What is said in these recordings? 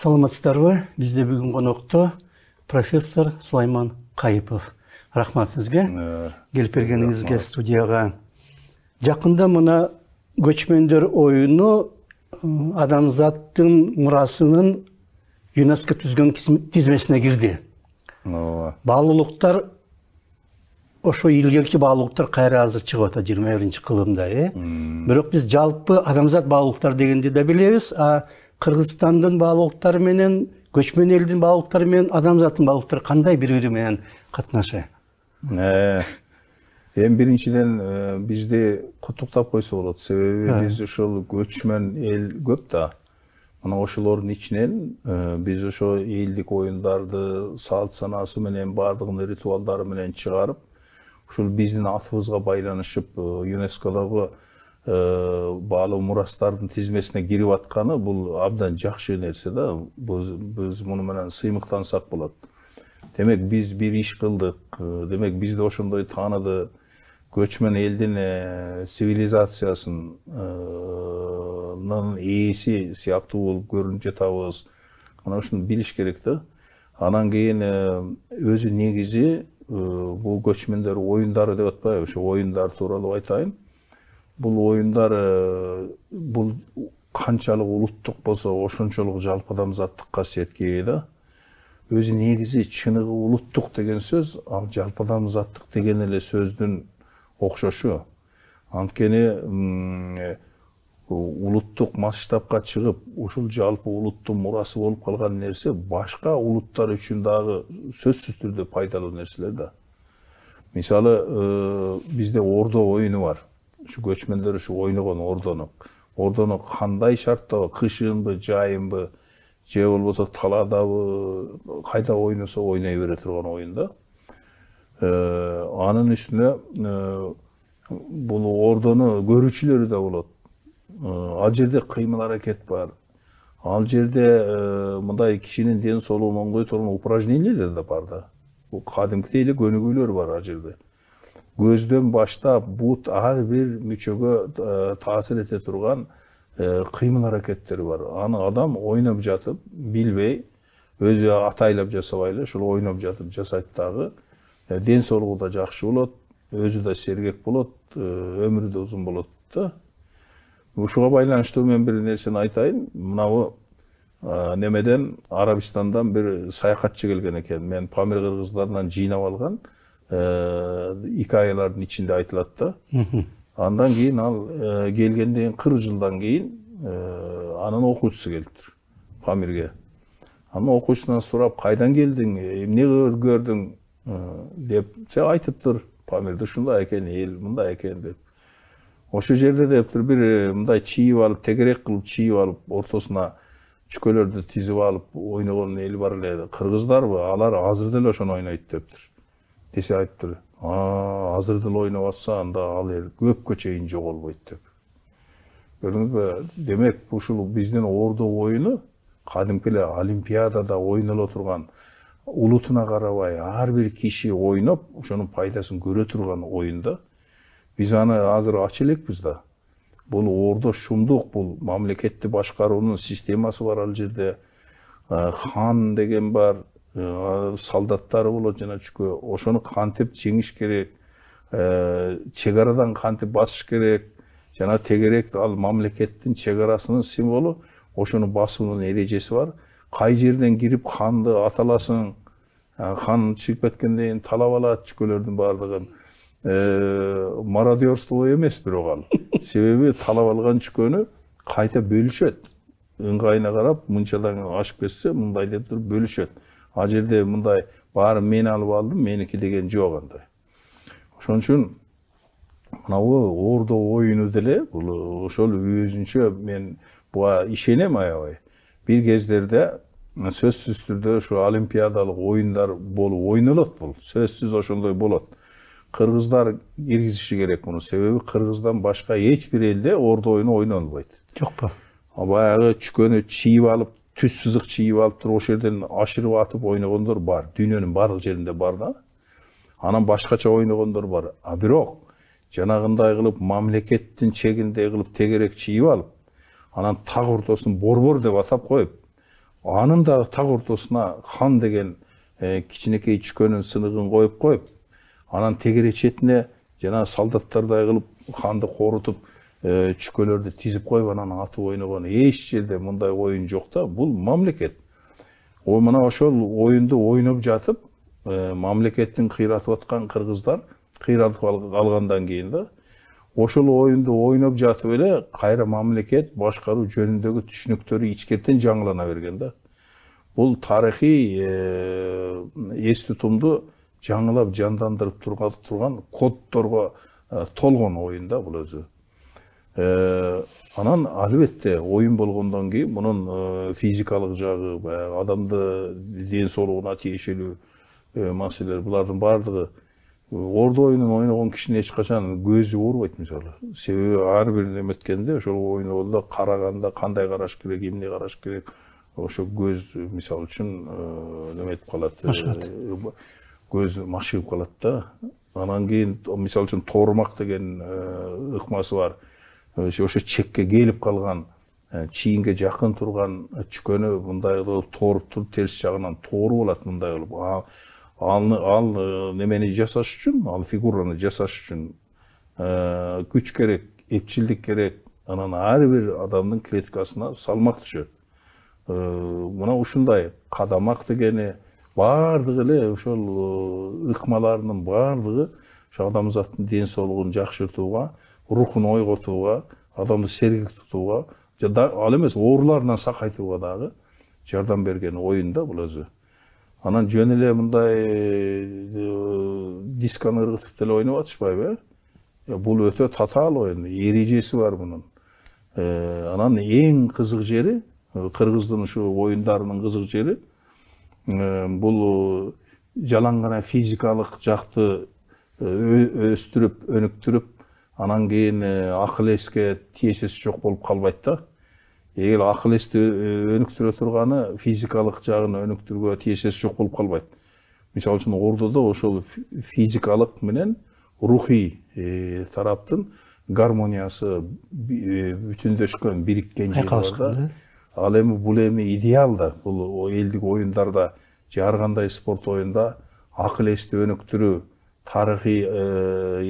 Саламатсыздарбы? Бизде бүгүн конокто профессор Сулайман Кайыпов. Рахмат сизге. Келип бергениңизге студияга. Жакында мына көчмөндөр оюну адамзаттын мурасынын ЮНЕСКО түзгөн тизмесине кирди. Баалуулуктар ошо илгерки баалуулуктар кайра азыр чыгып атат 21-кылымда. Бирок биз жалпы адамзат баалуулуктар дегенди да билебиз, Кыргызстандын баалуулуктары менен, көчмөн элдин баалуулуктары менен адамзаттын баалуулуктары кандай бири-бири менен катнашат? Эң биринчиден бизди куттуктап койсо болот. Себеби биз ошол көчмөн эл көп да. Мына ошолордун ичинен биз ошо элдик оюндарды салт санаасы менен бардыгын ритуалдары менен чыгарып, ушул биздин атыбызга байланышып ЮНЕСКОдогу баалуу мурастардын тизмесине кирип атканы бул абдан жакшы нерсе да. Биз муну менен сыймыктансак болот. Демек биз бир иш кылдык. Демек бизди ошондой тааныды. Көчмөн элдин цивилизациясынын ээси сыяктуу болуп көрүнүп жатабыз. Мына ушуну билиш керек да. Анан кийин өзү негизи бул көчмөндөр оюндары деп атпайбы, ошо оюндар тууралуу айтайын. Бул оюндар бул канчалык улуттук болсо, ошончолук жалпы адамзаттык касиетке ээ да. Өзү негизи чыныгы улуттук деген сөз, ал жалпы адамзаттык деген эле сөздүн окшошу. Анткени улуттук масштабка чыгып, ушул жалпы улуттун мурасы болуп калган нерсе башка улуттар үчүн дагы сөзсүз түрдө пайдалуу нерселер да. Мисалы, бизде ордо оюну бар. Ушу көчмөндөр ушу ойногон ордону кандай шарттабы, кышынбы, жайынбы, же болбосо таладабы, кайда ойносо ойной бере турган оюн да. Анын үстүнө бул ордону көрүүчүлөрү да болот. Ал жерде кыймыл аракет бар. Ал жерде мындай кишинин ден соолугун оңдой турган упражнениялер да бар да. Бул кадимкидей эле көнүгүүлөр бар ал жерде. Көздөн баштап бут ар бир мүчөгө таасир эте турган кыймыл аракеттери бар. Аны адам ойноп жатып, билбей, өзү атайлап жасабайлы, ушул ойноп жатып жасайт дагы. Ден соолугу да жакшы болот, өзү да сергек болот, өмүрү да узун болот да. Ушуга байланыштуу мен бир нерсени айтайын. Мынабу немеден Арабистандан бир саякатчы келген экен. Мен Памир кыргыздарынан жыйнап алган икаялардын ичинде айтылат да. Андан кийин ал келгенден 40 жылдан кийин анын окуучусу келиптир Памирге. Анын окуучусунан сурап, кайдан келдиң, эмне көрдүң деп айтыптыр. Памирде ушундай экен, эл мындай экен деп. Ошол жерде дептир бир мындай чийип алып, тегерек кылып чийип алып, ортосуна чүкөлөрдү тизип алып ойногон эл бар эле. Кыргыздарбы? Алар азыр деле ошону ойнойт дептир. Десе айтыптыр. Азыр деле ойноп атса, анда ал эл көпкө чейин жоголбойт деп. Көрдүңүзбү? Демек, ушул биздин ордо оюну кадимки эле олимпиадада ойноло турган, улутуна карабай ар бир киши ойноп, ошонун пайдасын көрө турган оюн да. Биз аны азыр ача элекпиз да. Бул ордо шумдук, бул мамлекетти башкаруунун системасы бар ал жерде. Хан деген бар, солдаттары болот жана чүкө. Ошону кантип жеңиш керек, чек арадан кантип басыш керек, жана тегерек ал мамлекеттин чек арасынын символу, ошону басуунун эрежеси бар. Кай жерден кирип ханды аталасың, хан чыгып кеткенден кийин талап алат чүкөлөрдүн бардыгын. Мародерство эмес бирок ал. Себеби талап алган чүкөнү кайта бөлүшөт. Ыңгайына карап, мынчадан ашып кетсе, мындай деп туруп бөлүшөт. Ал жерде мындай баары мен алып алдым, меники деген жок андай. Ошон үчүн мынабу ордо оюну деле, бул ошол өзүнчө мен буга ишенем аябай. Бир кездерде сөзсүз түрдө ушу олимпиадалык оюндар болуп ойнолот бул. Сөзсүз ошондой болот. Кыргыздар киргизиши керек муну. Себеби Кыргыздан башка эч бир элде ордо оюну ойнолбойт. Жокпу? Баягы чүкөнү чийип алып, түз сызык чийип алып туруп ошол жерден ашырып атып ойногондор бар. Дүйнөнүн бардык жеринде бар да. Анан башкача ойногондор бар. Бирок жанагындай кылып мамлекеттин чегиндей кылып тегерек чийип алып, анан так ортосун борбор деп атап коюп, Анын да так ортосуна хан деген кичинекей чүкөнүн сыныгын коюп, анан тегере четине жана солдаттардай кылып ханды корутуп, чүкөлөрдү тизип коюп, анан атып ойногон эч жерде мындай оюн жок да. Бул мамлекет. Мына ошол оюнду ойноп жатып, мамлекеттин кыйратып аткан кыргыздар кыйратып алгандан кийин да, ошол оюнду ойноп жатып эле кайра мамлекет башкаруу жөнүндөгү түшүнүктөрү ичкертен жаңылана берген да. Бул тарыхый эс тутумду жаңылап жандандырып турган коддорго толгон оюн да бул өзү. Анан албетте оюн болгондон кийин мунун физикалык жагы, адамды ден соолугуна тиешелүү маселелер, булардын баардыгы ордо оюнун ойногон кишинин эч качан көзү оорубайт мисалы. Себеби ар бир неметкенде ошол ойногондо караганда кандай караш керек, эмне караш керек, ошо көз мисалы үчүн неметип калат. Көз машыгып калат да. Анан кийин мисалы үчүн тоормак деген ыкмасы бар. Ошо чекке келип калган, чийинге жакын турган чүкөнү мындай кылып тооруп туруп терс жагынан тооруп алат мындай кылып. Ал немени жасаш үчүн, ал фигураны жасаш үчүн күч керек, эпчилдик керек. Анан ар бир адамдын клеткасына салмак түшөт. Мына ушундай кадамак дегени баардыгы эле ошол ыкмаларынын баардыгы ошо адамзаттын ден соолугун жакшыртууга, рухун ойготууга, адамды сергек тутууга, ал эмес ооруларынан сакайтууга дагы жардам берген оюн да бул өзү. Анан жөн эле мындай дисканы ыргытып деле ойноп атышпайбы? Бул өтө татаал оюн, эрежеси бар мунун. Анан эң кызык жери, кыргыздын ушу оюндарынын кызык жери, бул жалаң гана физикалык жакты өстүрүп, өнүктүрүп, анан кийин акыл эске тиешеси жок болуп калбайт да. Эгер акыл эсти өнүктүрө турганы физикалык жагын өнүктүрүүгө тиешеси жок болуп калбайт. Мисалы үчүн ордодо ошол физикалык менен рухий тараптын гармониясы бүтүндөшкөн, бириккен жери бар да. Ал эми бул идеал да. Бул элдик оюндарда же ар кандай спорт оюнда акыл эсти өнүктүрүү, тарыхый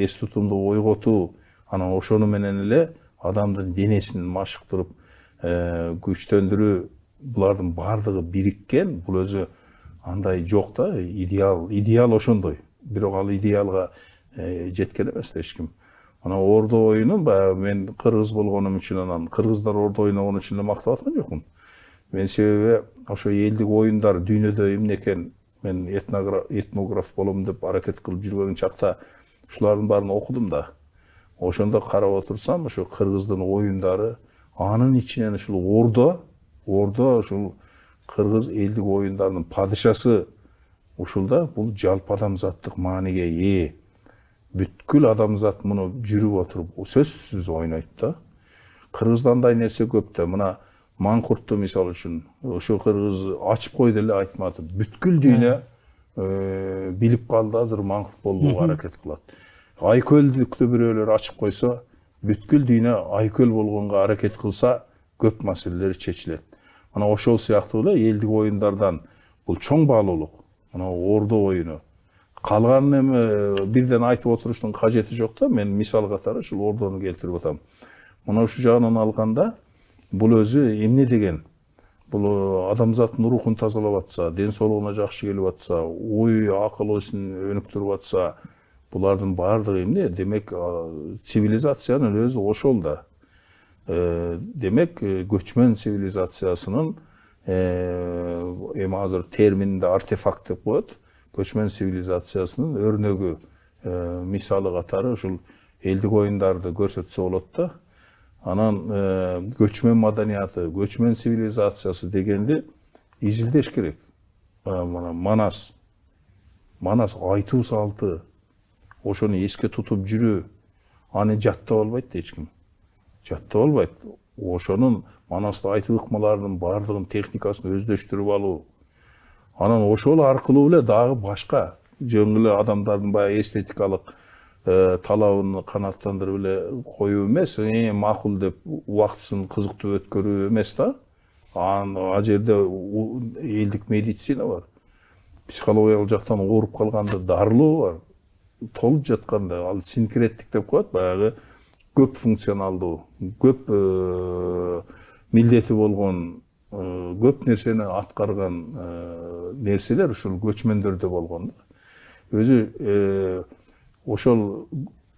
эс тутумду ойготуу, анан ошону менен эле адамдын денесин машыктырып, күчтөндүрүү, булардын баардыгы бириккен. Бул өзү андай жок да, идеал ошондой. Бирок ал идеалга жеткен эмес да эч ким. Ана ордо оюнун мен кыргыз болгонум үчүн, анан кыргыздар ордо ойногон үчүн эле мактап аткан жокмун. Мен себеби ошо элдик оюндар дүйнөдө эмне экен, мен этнограф болом деп аракет кылып жүргөн чакта ушулардын баарын окудум да. Ошондо карап отурсам, ошо кыргыздын оюндары, анын ичинен ушул ордо ушул кыргыз элдик оюндарынын падышасы ушул да. Бул жалпы адамзаттык мааниге ээ. Бүткүл адамзат муну жүрүп отуруп сөзсүз ойнойт да. Кыргыздандай нерсе көп да. Мына маңкуртту мисалы үчүн ошо кыргыз ачып койду эле айтматып. Бүткүл дүйнө билип калды, азыр маңкурт болууга аракет кылат. Айкөлдүктү бирөөлөр ачып койсо, бүткүл дүйнө айкөл болгонго аракет кылса, көп маселелер чечилет. Мына ошол сыяктуу эле элдик оюндардан бул чоң баалуулук. Мына ордо оюну. Калган эми бирден айтып отуруштун кажети жок да. Мен мисал катары ушул ордону келтирип атам. Мына ушу жагынан алганда бул өзү эмне деген? Бул адамзаттын рухун тазалап атса, ден соолугуна жакшы келип атса, ой, акыл эсин өнүктүрүп атса, булардын баардыгы эмне? Демек, цивилизациянын өзү ошол да. Демек, көчмөн цивилизациясынын эми азыр терминде артефакт деп коет. Көчмөн цивилизациясынын өрнөгү, мисалы катары ушул элдик оюндарды көрсөтсө болот да. Анан көчмөн маданияты, көчмөн цивилизациясы дегенди изилдеш керек. Манас айтуу салты, ошону эске тутуп жүрүү, аны жаттап албайт эч ким. Жаттап албайт. Ошонун Манасты айтуу ыкмаларынын баардыгын техникасын өздөштүрүп алуу. Анан ошол аркылуу эле дагы башка жөн эле адамдардын баягы эстетикалык талабын канааттандырып эле коюу эмес, макул деп убактысын кызыктуу өткөрүү эмес да. Ал жерде элдик медицина бар. Психологиялык жактан ооруп калганда дарылоо бар. Толуп жатканда ал синкреттик деп коет, баягы көп функционалдуу, көп милдети болгон, көп нерсени аткарган нерселер ушул көчмөндөрдө болгон да. Өзү ошол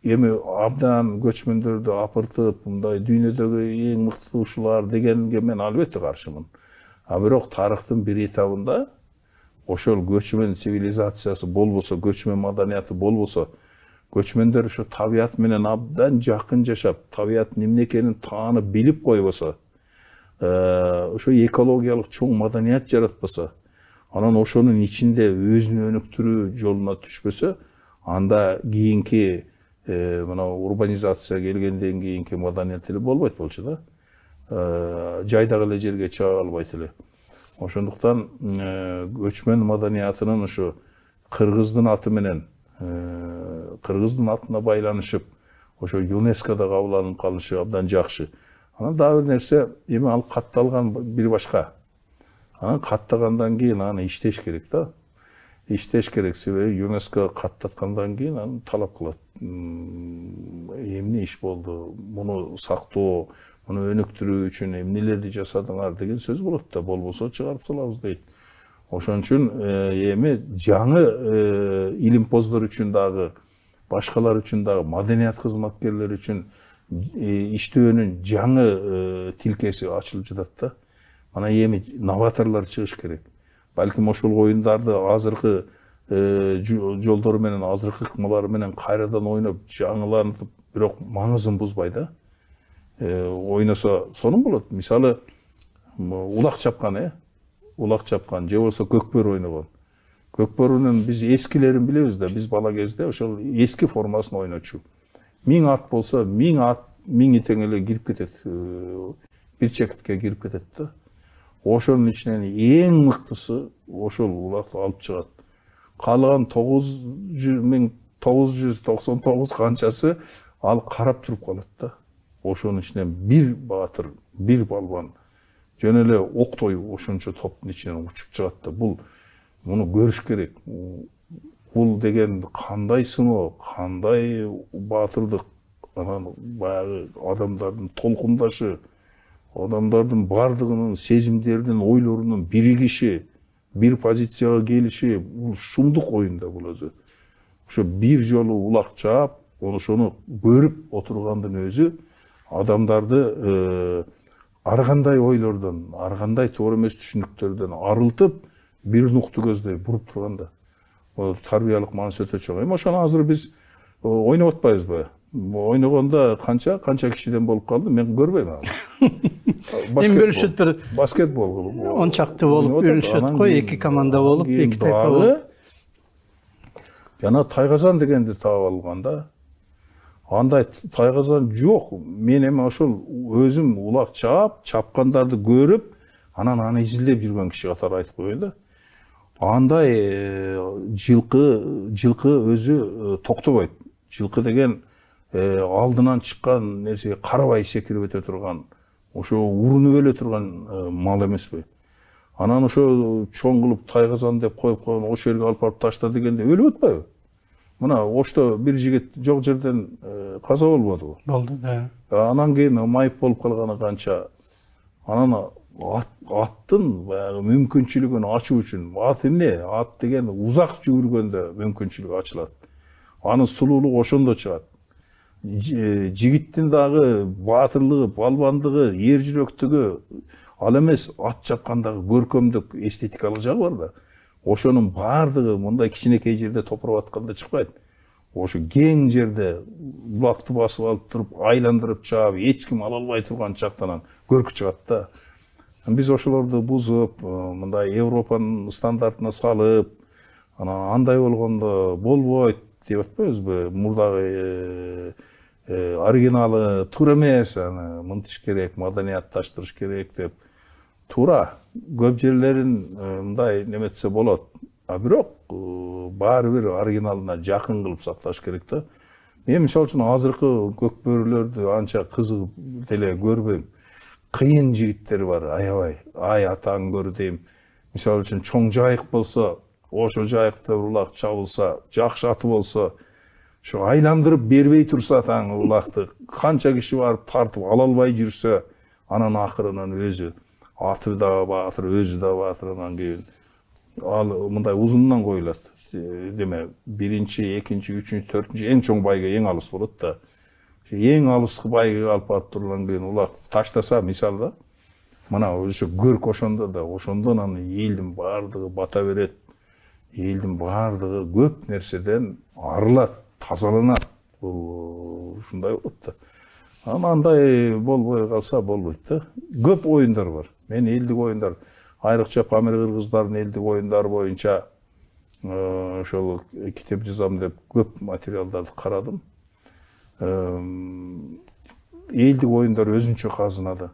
эми абдан көчмөндөрдү апыртып, мындай дүйнөдөгү эң мыкты ушулар дегенге мен албетте каршымын. А бирок тарыхтын бир этабында ошол көчмөн цивилизациясы болбосо, көчмөн маданияты болбосо, көчмөндөр ушу табият менен абдан жакын жашап, табияттын эмне экенин таанып билип койбосо, ошо экологиялык чоң маданият жаратпаса, анан ошонун ичинде өзүн өнүктүрүү жолуна түшпөсө, анда кийинки мына урбанизация келгенден кийинки маданият эле болбойт болчу да. Жайдагы эле жерге чыга албайт эле. Ошондуктан көчмөн маданиятынын ушу кыргыздын аты менен, кыргыздын атына байланышып, ошо ЮНЕСКОда кабыл калышы абдан жакшы. Анан дагы бир нерсе, эми ал катталган бир башка. Анан каттагандан кийин аны иштеш керек да. Иштеш керек, себеби ЮНЕСКО каттаткандан кийин аны талап кылат. Эмне иш болду, муну сактоо, муну өнүктүрүү үчүн эмнелерди жасадыңар деген сөз болот да, болбосо чыгарып салабыз дейт. Ошон үчүн эми жаңы илимпоздор үчүн дагы, башкалар үчүн дагы, маданият кызматкерлери үчүн иштөөнүн жаңы тилкеси ачылып жатат да. Мына эми новаторлор чыгыш керек. Балким ошол оюндарды азыркы жолдору менен, азыркы ыкмалары менен кайрадан ойноп, жаңылантып, бирок маңызын бузбай да. Ойносо сонун болот. Мисалы, улак чапкан, же болсо көкбөр ойногон. Көкбөрүнүн биз эскилерин билебиз да, биз бала кезде ошол эски формасын ойночу. 1000 ат болсо, 1000 ат, 1000 итең эле кирип кетет. Бир чекитке кирип кетет да. Ошонун ичинен эң мыктысы ошол улакты алып чыгат. Калган 9999 канчасы ал карап туруп калат да. Ошонун ичинен бир баатыр, бир балбан жөн эле октой ошончо топтун ичинен учуп чыгат да. Муну көрүш керек. Бул деген кандай сыноо, кандай баатырдык, анан баягы адамдардын толкундашы, адамдардын бардыгынын сезимдеринин, ойлорунун биригиши, бир позицияга келиши, бул шумдук оюн да бул өзү. Ошо бир жолу улак чаап, ошону көрүп отургандын өзү адамдарды ар кандай ойлордон, ар кандай туура эмес түшүнүктөрдөн арылтып, бир нукту көздөй буруп турганда. Тарбиялык мааниси өтө чоң. Эми ошону азыр биз ойноп атпайбызбы? Ойногондо канча кишиден болуп калды, мен көрбөйм аны. Эми бөлүшөт бир баскетбол. Он чакты болуп бөлүшөт го, эки команда болуп, эки тайпа болуп. Жана тайгазан дегенди таап алганда, андай тайгазан жок. Мен эми ошол өзүм улак чапкандарды көрүп, анан аны изилдеп жүргөн киши катары айтып коеюн да. Андай жылкы өзү токтобойт. Жылкы деген алдынан чыккан нерсеге карабай секирип өтө турган, ошо урунуп эле турган мал эмеспи. Анан ошо чоң кылып тайгазан деп коюп койгон, ошол жерге алып барып ташта дегенде өлүп атпайбы? Мына Ошто бир жигит жок жерден каза болбодубу? Болду да. Анан кийин майып болуп калганы канча. Анан аттын баягы мүмкүнчүлүгүн ачуу үчүн, ат эмне? Ат деген узак жүгүргөндө мүмкүнчүлүк ачылат. Анын сулуулугу ошондо чыгат. Жигиттин дагы баатырлыгы, балбандыгы, эр жүрөктүгү, ал эмес ат чапкандагы көркөмдүк, эстетикалык жагы бар да. Ошонун бардыгы мындай кичинекей жерде топуруп атканда чыкпайт. Ошо кең жерде улакты басып алып туруп, айландырып чаап, эч ким ала албай турган жактан көркү чыгат да. Биз ошолорду бузуп, мындай Европанын стандартына салып, андай болгондо болбойт деп атпайбызбы? Мурдагы оригиналы туура эмес, аны мынтыш керек, маданиятташтырыш керек деп. Туура, көп жерлерин мындай неметсе болот. А бирок баары бир оригиналына жакын кылып сакташ керек да. Мен мисалы үчүн азыркы көкбөрүлөрдү анча кызыгып деле көрбөйм. кыйын жигиттер бар, аябай. Ай атаң көр дейм. Мисалы үчүн чоң жайык болсо, ошо жайыкта улак чабылса, жакшы аты болсо, şu айландырып бербей турса таң улакты, канча киши барып тартып ала албай жүрсө, анан акырынан өзү аты да батыр, өзү да батыр, анан кийин ал мындай узундан коюлат. Деме, биринчи, экинчи, үчүнчү, төртүнчү эң чоң байга эң алыс болот да. Эң алыскы байга алып барып турган кийин улак таштаса, мисалы да, мына ошо көрк ошондо да, ошондон анан элдин бардыгы бата берет. Элдин бардыгы көп нерседен арылат, тазаланат. Бул ушундай болот да. Ama андай болбой калса болбойт да. Көп оюндар бар. Мен элдик оюндар, айрыкча Памир кыргыздардын элдик оюндары боюнча ошол китеп жазам деп көп материалдарды карадым. Элдик оюндар өзүнчө казынады.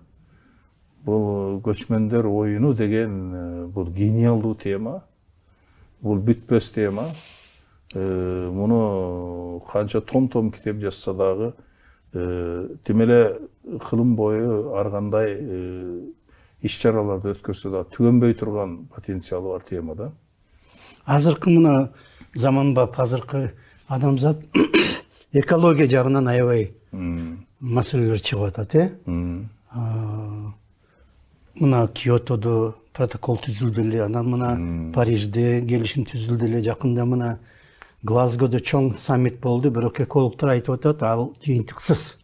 Бул көчмөндөр оюну деген бул гениалдуу тема. Бул бүтпөс тема. Муну канча том китеп жазса дагы тим эле кылым бою ар кандай иш-чараларды өткөрсө да түгөнбөй турган потенциалы бар тема да. Азыркы мына заманбап азыркы адамзат экология жагынан аябай маселелер чыгып атат, Мына Киотодо протокол түзүлдү эле, анан мына Парижде келишим түзүлдү эле, жакында мына Глазгодо чоң саммит болду, бирок экологдор айтып атат, ал жыйынтыксыз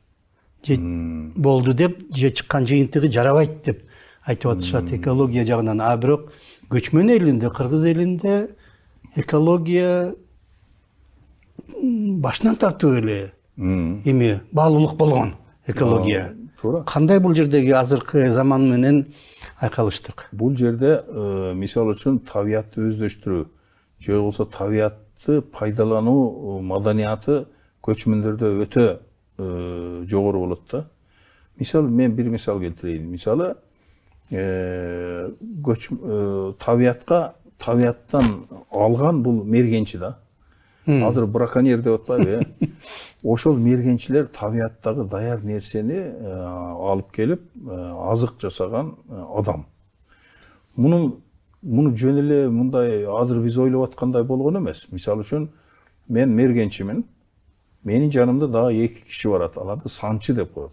болду деп, же чыккан жыйынтыгы жарабайт деп айтып атышат экология жагынан. А бирок көчмөн элинде, кыргыз элинде экология башынан тартып эле эми баалуулук болгон экология. Кандай бул жердеги азыркы заман менен айкалыштык? Бул жерде мисалы үчүн табиятты өздөштүрүү, же болбосо табиятты пайдалануу маданияты көчмөндөрдө өтө жогору болот да. Мисалы мен бир мисал келтирейин. Мисалы табияттан алган бул мергенчи да. Азыр браконьер деп атпайбы, ошол мергенчилер табияттагы даяр нерсени алып келип азык жасаган адам. Муну жөн эле мындай азыр биз ойлоп аткандай болгон эмес. Мисалы үчүн мен мергенчимин. Менин жанымда дагы эки киши барат. Аларды санчы деп коет.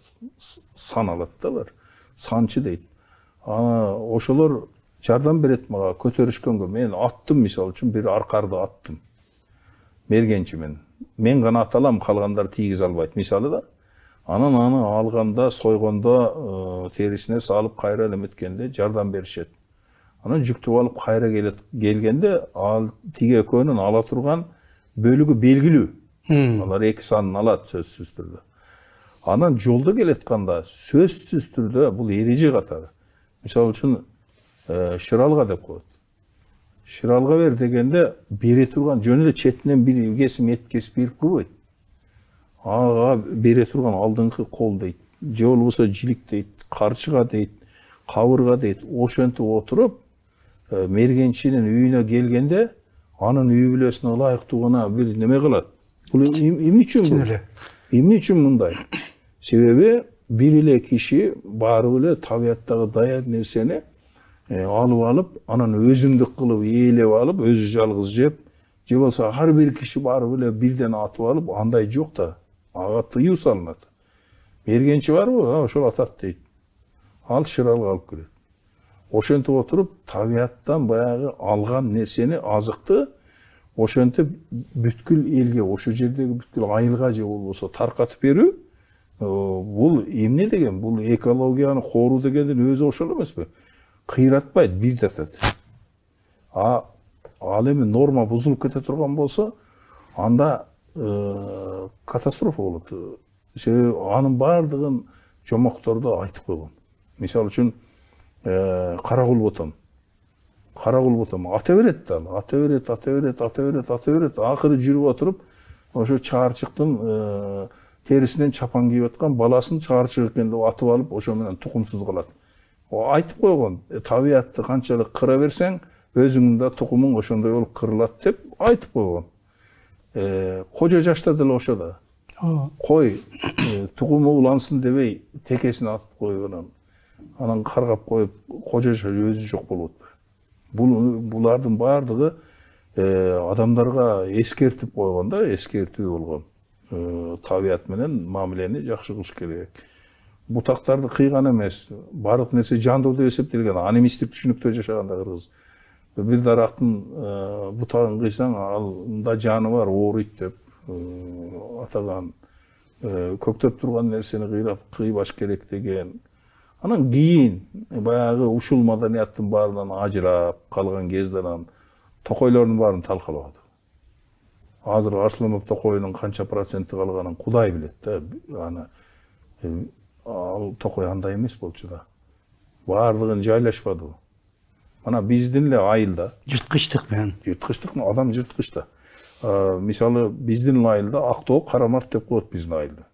Сан алат да алар. Санчы дейт. Ошолор жардам берет мага көтөрүшкөнгө. Мен аттым, мисалы үчүн бир аркарды аттым. Мергенчимин. Мен гана аталам, калгандар тийгиз албайт. Мисалы да. Анан аны алганда, сойгондо, терисине салып кайра эметкенде жардам беришет. Анан жүктүп алып кайра келгенде ал тиги экөөнүн ала турган бөлүгү белгилүү. Алар эки санын алат сөзсүз түрдө. Анан жолдо келатканда сөзсүз түрдө бул эреже катары. Мисалы үчүн шыралга деп коет. Шыралга бер дегенде бере турган жөн эле четинен бир кесим эт кесип берип койбойт. Ага бере турган алдыңкы кол дейт, же болбосо жилик дейт, карчыга дейт, кабырга дейт. Ошентип отуруп мергенчинин үйүнө келгенде анын үй бүлөсүнө ылайыктуу гана бир неме кылат. Бул эмне үчүн мындай? Себеби бир эле киши барып эле табияттагы даяр нерсени алып, анан өзүндүк кылып, ээлеп алып, өзү жалгыз жеп, же болсо ар бир киши барып эле бирден атып алып, андай жок да. Ага тыюу салынат. Мергенчи барбы? Ошол атат дейт. Ал шыралга алып келет. Ошентип отуруп, табияттан баягы алган нерсени, азыкты ошентип бүткүл элге, ошо жердеги бүткүл айылга же болбосо таркатып берүү, бул эмне деген? Бул экологияны коруу дегендин өзү ошол эмеспи? Кыйратпайт, бирдатат. Ал эми норма бузулуп кете турган болсо, анда катастрофа болот. Себеби анын бардыгын жомоктордо айтып койгон. Мисалы үчүн Карагул ботом ата берет да, ата берет. Акыры жүрүп отуруп, ошо чаарчыктын терисинен чапан кийип аткан баласын чаарчык экен деп атып алып, ошо менен тукумсуз калат. Айтып койгон, табиятты канчалык кыра берсең, өзүңдүн да тукумуң ошондой болуп кырылат деп айтып койгон. Кожо жашта деле ошо да. Кой тукуму улансын дебей, текесин атып койгон. анан каргап коюп кожоша өзү жок болуп атпайбы. Булардын баардыгы адамдарга эскертип койгон да, эскертүү болгон. Табият менен мамилени жакшы кылыш керек. Бутактарды кыйган эмес, баардык нерсе жандуу деп эсептелген. Анимисттик түшүнүктө жашаганда кыргыз. Бир дарактын бутагын кыйсаң, анда жаны бар, ооруйт деп атаган. Көктөп турган нерсени кыйбаш керек деген. Анан кийин баягы ушул маданияттын баарынан ажырап калган кезде анан токойлордун баарын талкалабады. Азыр Арсланбек Токойдун канча проценти калганын Кудай билет да. Аны ал Токой андай эмес болчу да. Баардыгын жайлашпады. Мана биздин эле айылда жырткычтык менен. Жырткычтык, адам жырткыч да. Мисалы биздин айылда Актоо Карамарт деп коет биздин айылда.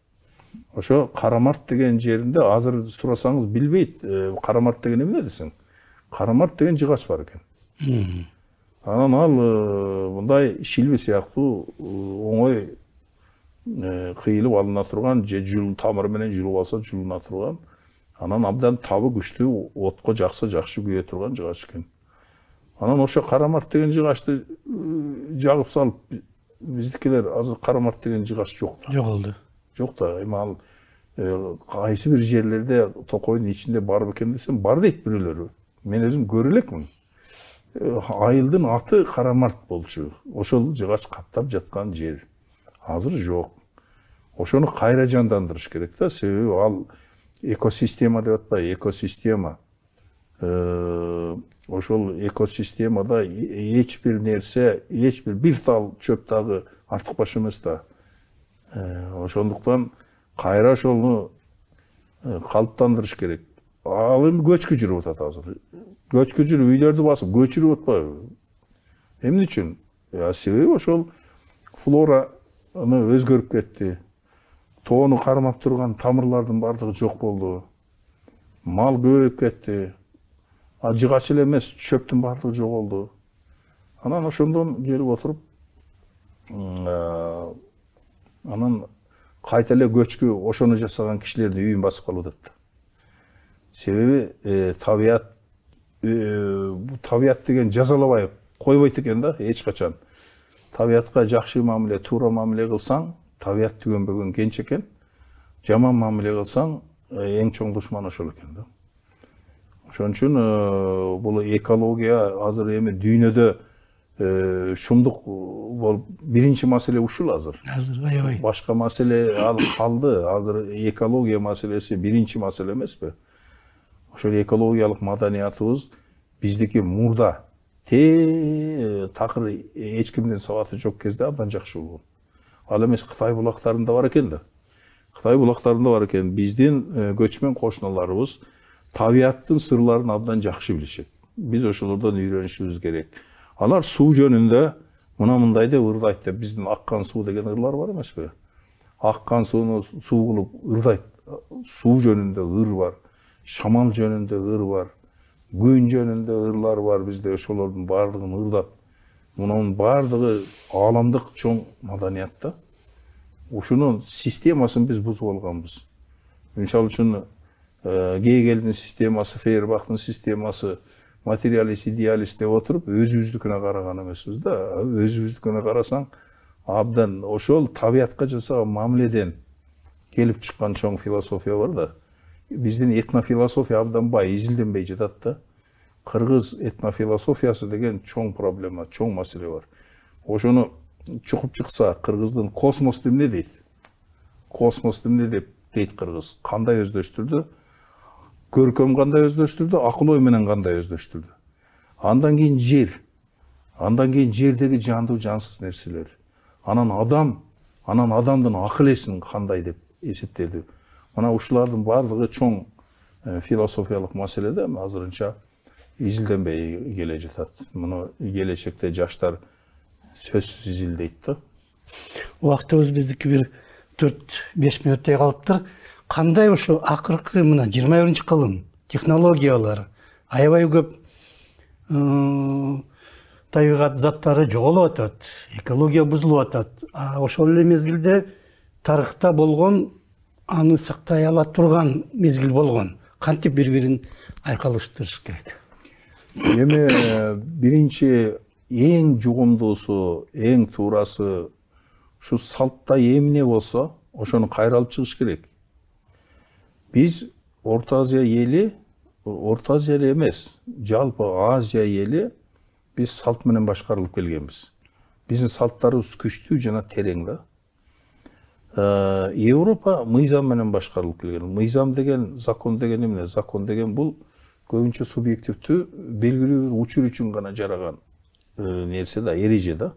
Ошо Карамарт деген жеринде азыр сурасаңыз билбейт. Карамарт деген эмне десең? Карамарт деген жыгач бар экен. Анан ал мындай шилби сыяктуу оңой кыйылып алына турган, же тамыры менен жүрүп алса жулуна турган, анан абдан табы күчтүү, отко жакшы күйө турган жыгач экен. Анан ошо Карамарт деген жыгачты жагып салып, биздикилер азыр Карамарт деген жыгач жок. Жоголду. Жок да, эми ал кайсы бир жерлерде Токойдун ичинде бар бекен десем, бар дейт бирөөлөрү. Мен өзүм көрө элекмин. Айылдын аты Карамарт болчу. Ошол жыгач каттап жаткан жер. Азыр жок. Ошону кайра жандандырыш керек да, себеби ал экосистема деп атпайбы, экосистема. Ошол экосистемада эч бир нерсе, бир тал чөп дагы артык баш эмес да. Ошондуктан кайра ошону калыптандырыш керек. Ал эми көчкү жүрүп атат азыр. Көчкү жүрүп үйлөрдү басып көчүрүп атпайбы? Эмне үчүн? Себеби ошол флора өзгөрүп кетти. Тоону кармап турган тамырлардын бардыгы жок болду. Мал көбөйүп кетти. Жыгач эле эмес, чөптүн бардыгы жоголду. Анан ошондон келип отуруп, анан кайта эле көчкү ошону жасаган кишилердин үйүн басып калып атат. Себеби табият деген жазалабай койбойт экен да, эч качан. Табиятка жакшы мамиле, туура мамиле кылсаң, табият түгөнбөгөн кенч экен. Жаман мамиле кылсаң, эң чоң душман ошол экен да. Ошон үчүн бул экология азыр эми дүйнөдө шумдук болуп, биринчи маселе ушул азыр. Азыр аябай. Башка маселе ал калды. Азыр экология маселеси биринчи маселе эмеспи? Ошол экологиялык маданиятыбыз биздики мурда такыр эч кимдин сабаты жок кезде абдан жакшы болгон. Ал эмес Кытай булактарында бар экен да. Кытай булактарында бар экен. Биздин көчмөн кошуналарыбыз табияттын сырларын абдан жакшы билишет. Биз ошолордон үйрөнүшүбүз керек. Алар суу жөнүндө мындай деп ырдайт деп, биздин аккан суу деген ырлар бар эмеспи? Аккан сууну суу кылып ырдайт. Суу жөнүндө ыр бар, шамал жөнүндө ыр бар, күн жөнүндө ырлар бар бизде, ошолордун баардыгын ырдап. Мунун баардыгы ааламдык чоң маданиятта. Ушунун системасын биз бузуп алганбыз. Мисалы үчүн Гегельдин системасы, Фейербахтын системасы, материалист, идеалист деп отуруп, өзүбүздүкүнө караган эмеспиз да. Өзүбүздүкүнө карасаң, абдан ошол табиятка жасаган мамиледен келип чыккан чоң философия бар да. Биздин этнофилософия абдан бай, изилденбей жатат да. Кыргыз этнофилософиясы деген чоң проблема, чоң маселе бар. Ошону чукуп чыкса, кыргыздын космос эмне дейт? Космос эмне дейт кыргыз? Кандай өздөштүрдү? Көркөм кандай өздөштүрдү? Акыл ой менен кандай өздөштүрдү? Андан кийин жер. Андан кийин жердеги жандуу жансыз нерселер. Анан адамдын акыл эсин кандай деп эсептеди. Мына ушулардын баардыгы чоң философиялык маселе да, азырынча изилденбей келе жатат. Муну келечекте жаштар сөзсүз изилдейт да. Убактыбыз биздики бир 4-5 мүнөттөй калыптыр. Кандай ушу акыркы мына 21-кылым технологиялар аябай көп табигат заттары жоголуп атат, экология бузулуп атат. Ошол эле мезгилде тарыхта болгон, аны сактай ала турган мезгил болгон. кантип бири-бирин айкалыштырыш керек? Эми биринчи эң жугумдуусу, эң туурасы ушу салтта эмне болсо, ошону кайра алып чыгыш керек. Биз Орто Азия эли, Орто Азия эле эмес, жалпы Азия эли биз салт менен башкарылып келгенбиз. Биздин салттарыбыз күчтүү жана терең да. Европа мыйзам менен башкарылып келген. Мыйзам деген, закон деген эмне? Закон деген бул көбүнчө субъективдүү белгилүү бир учур үчүн гана жараган нерсе да, эреже да.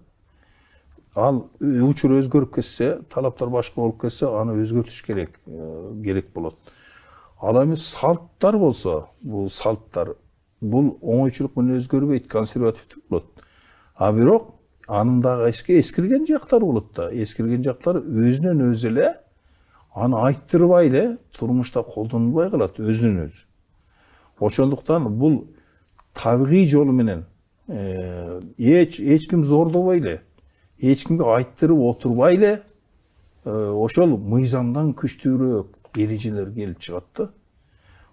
Ал учур өзгөрүп кетсе, талаптар башка болуп кетсе, аны өзгөртүш керек болот. Ал эми салттар болсо, бул салттар бул оңойчулук менен өзгөрбөйт, консервативдүү болот. А бирок анын дагы эскирген жактары болот да. Эскирген жактары өзүнөн өзү эле аны айттырбай эле турмушта колдонулбай калат өзүнөн өзү. Ошондуктан бул табигый жолу менен эч ким зордобой эле, эч кимге айттырып отурбай эле ошол мыйзамдан күчтүүрөөк эрежелер келип чыгат да.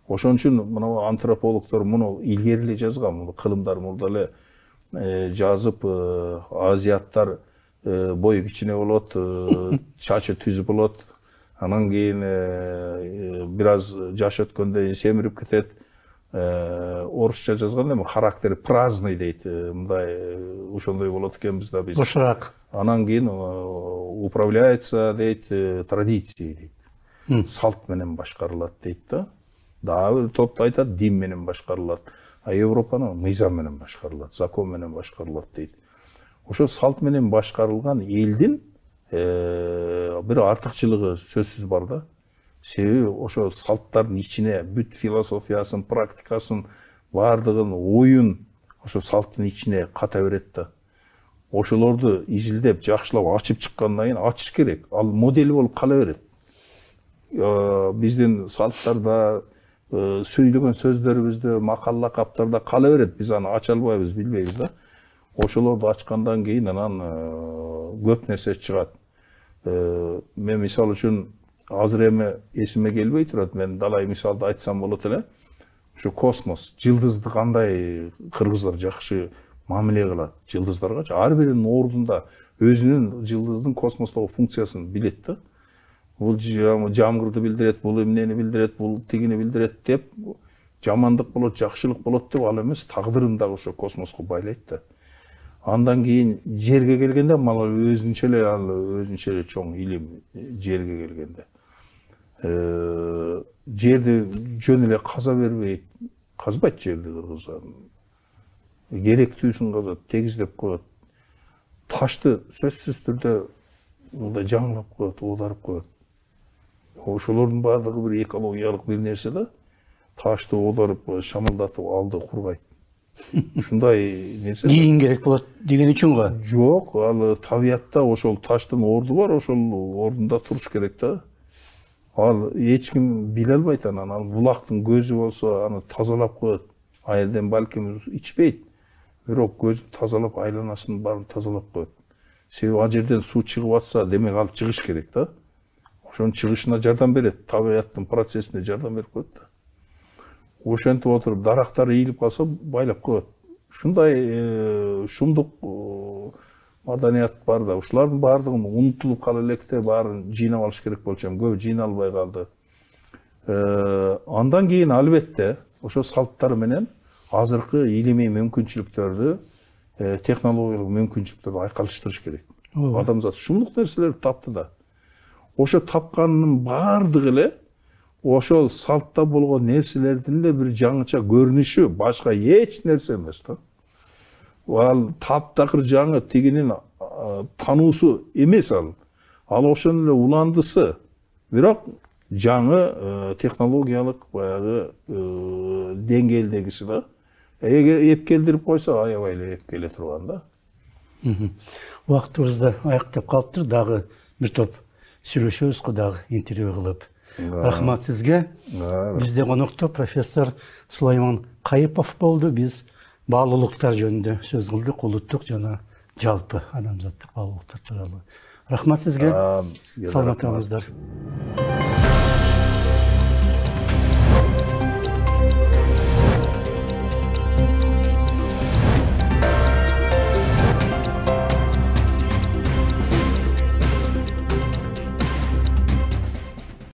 Ошон үчүн мына антропологдор муну илгери эле жазган, муну кылымдар мурда эле жазып, азиаттар бою кичине болот, чачы түз болот, анан кийин бир аз жаш өткөндөн семирип кетет. Орусча жазганда эми характери праздный дейт, мындай ошондой болот экенбиз да биз. Бошураак. Анан кийин управляется дейт, традиции дейт. Салт менен башкарылат дейт да. Дагы бир топто айтат, дин менен башкарылат. А Европаны мыйзам менен башкарылат, закон менен башкарылат дейт. Ошо салт менен башкарылган элдин бир артыкчылыгы сөзсүз бар да. Себеби ошо салттардын ичине бүт философиясын, практикасын, бардыгын, оюн ошо салттын ичине ката берет да. Ошолорду изилдеп, жакшылап ачып чыккандан кийин ачыш керек. Ал модель болуп кала берет. Биздин салттарда, сүйлөгөн сөздөрүбүздө, макал лакаптарда кала берет. Биз аны ача албайбыз, билбейбиз да. Ошолорду ачкандан кийин анан көп нерсе чыгат. Мен мисал үчүн азыр эми эсиме келбей турат, мен далай мисалды айтсам болот эле. Ушу космос, жылдызды кандай кыргыздар жакшы мамиле кылат жылдыздаргачы. Ар биринин ордунда өзүнүн жылдыздын космостогу функциясын билет да. Бул жамгырды билдирет, бул эмнени билдирет, бул тигини билдирет деп, жамандык болот, жакшылык болот деп ал эмес, тагдырын дагы ошо космоско байлайт да. Андан кийин жерге келгенде мала өзүнчө эле чоң илим жерге келгенде. Жерди жөн эле каза бербейт, казбайт жерди кыргыздар. Керектүүсүн казат, тегиздеп коет. Ташты сөзсүз түрдө мындай жаңылап коет, оодарып коет. Ошолордун баардыгы бир экологиялык бир нерсе да. Ташты оодарып, шамалдатып алды кургайт. Ушундай нерсе. Кийин керек болот деген үчүн го? Жок, ал табиятта ошол таштын орду бар, ошол ордунда туруш керек да. Ал эч ким биле албайт анан, ал булактын көзү болсо аны тазалап коет. Айрден балким ичпейт, бирок көзүн тазалап, айланасын баарын тазалап коет. Себеби ал жерден суу чыгып атса, демек ал чыгыш керек да. Ошонун чыгышына жардам берет, табияттын процессине жардам берип коет да. Ошентип отуруп дарактар ийилип калса байлап коет. Ушундай шумдук маданият бар да. Ушулардын баардыгын унутулуп кала электе баарын жыйнап алыш керек болчу, көп жыйналбай калды. Андан кийин албетте ошо салттар менен азыркы илимий мүмкүнчүлүктөрдү, технологиялык мүмкүнчүлүктөрдү айкалыштырыш керек. Адамзат шумдук нерселерди тапты да. Ошо тапканынын баардыгы эле ошол салтта болгон нерселердин эле бир жаңыча көрүнүшү, башка эч нерсе эмес да. Ал таптакыр жаңы тигинин тануусу эмес ал. Ал ошонун эле уландысы. Бирок жаңы технологиялык баягы деңгээлдегиси да. Эп келдирип койсо аябай эле эп келе турган да. Убактыбызды аяктап калыптыр, дагы бир топ сүйлөшөбүз го, дагы интервью кылып. Рахмат сизге. Бизде конокто профессор Сулайман Кайыпов болду. Биз баалуулуктар жөнүндө сөз кылдык, улуттук жана жалпы адамзаттык баалуулуктар тууралуу. Рахмат сизге. Саламат болуңуздар.